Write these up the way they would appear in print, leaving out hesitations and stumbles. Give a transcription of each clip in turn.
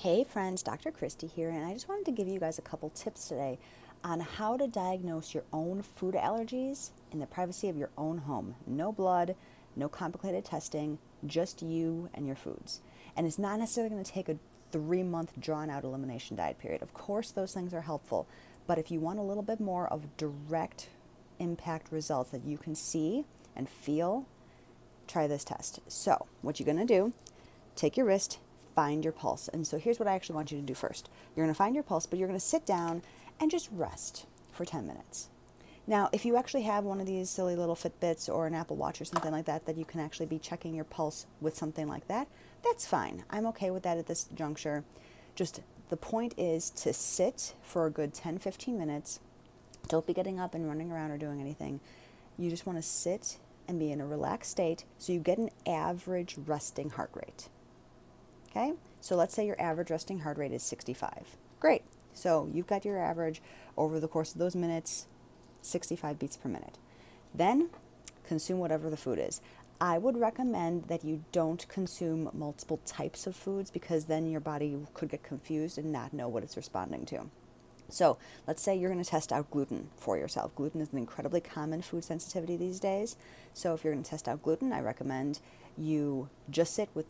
Hey friends, Dr. Christy here, and I just wanted to give you guys a couple tips today on how to diagnose your own food allergies in the privacy of your own home. No blood, no complicated testing, just you and your foods. And it's not necessarily going to take a 3-month drawn out elimination diet period. Of course, those things are helpful, but if you want a little bit more of direct impact results that you can see and feel, try this test. So, what you're going to do, take your wrist, find your pulse. And so here's what I actually want you to do first. You're going to find your pulse, but you're going to sit down and just rest for 10 minutes. Now, if you actually have one of these silly little Fitbits or an Apple Watch or something like that, that you can actually be checking your pulse with something like that, that's fine. I'm okay with that at this juncture. Just the point is to sit for a good 10-15 minutes. Don't be getting up and running around or doing anything. You just want to sit and be in a relaxed state so you get an average resting heart rate. Okay, so let's say your average resting heart rate is 65. Great. So you've got your average over the course of those minutes, 65 beats per minute. Then consume whatever the food is. I would recommend that you don't consume multiple types of foods because then your body could get confused and not know what it's responding to. So let's say you're going to test out gluten for yourself. Gluten is an incredibly common food sensitivity these days. So if you're going to test out gluten, I recommend you just sit with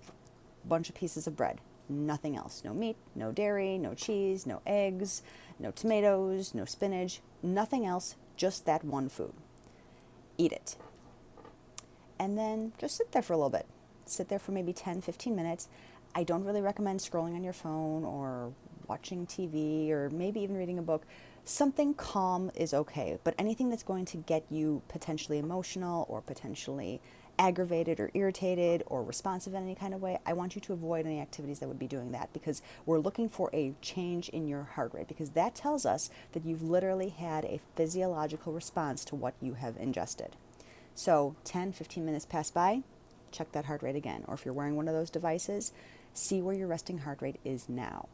bunch of pieces of bread, nothing else. No meat, no dairy, no cheese, no eggs, no tomatoes, no spinach, nothing else, just that one food. Eat it. And then just sit there for a little bit. Sit there for maybe 10-15 minutes. I don't really recommend scrolling on your phone or watching TV or maybe even reading a book. Something calm is okay, but anything that's going to get you potentially emotional or potentially aggravated or irritated or responsive in any kind of way, I want you to avoid any activities that would be doing that because we're looking for a change in your heart rate because that tells us that you've literally had a physiological response to what you have ingested. So 10-15 minutes pass by, check that heart rate again. Or if you're wearing one of those devices, see where your resting heart rate is now.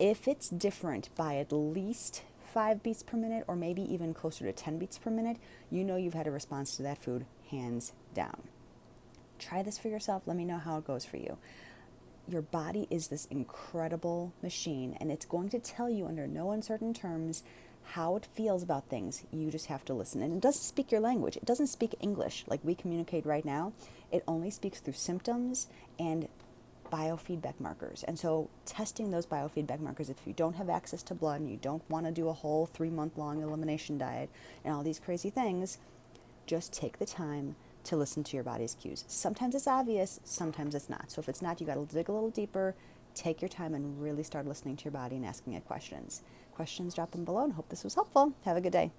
If it's different by at least 5 beats per minute or maybe even closer to 10 beats per minute, you know you've had a response to that food, hands down. Try this for yourself. Let me know how it goes for you. Your body is this incredible machine, and it's going to tell you under no uncertain terms how it feels about things. You just have to listen. And it doesn't speak your language. It doesn't speak English like we communicate right now. It only speaks through symptoms and biofeedback markers. And so testing those biofeedback markers, if you don't have access to blood and you don't want to do a whole 3-month-long elimination diet and all these crazy things, just take the time to listen to your body's cues. Sometimes it's obvious, sometimes it's not. So if it's not, you got to dig a little deeper, take your time and really start listening to your body and asking it questions. Questions, drop them below, and hope this was helpful. Have a good day.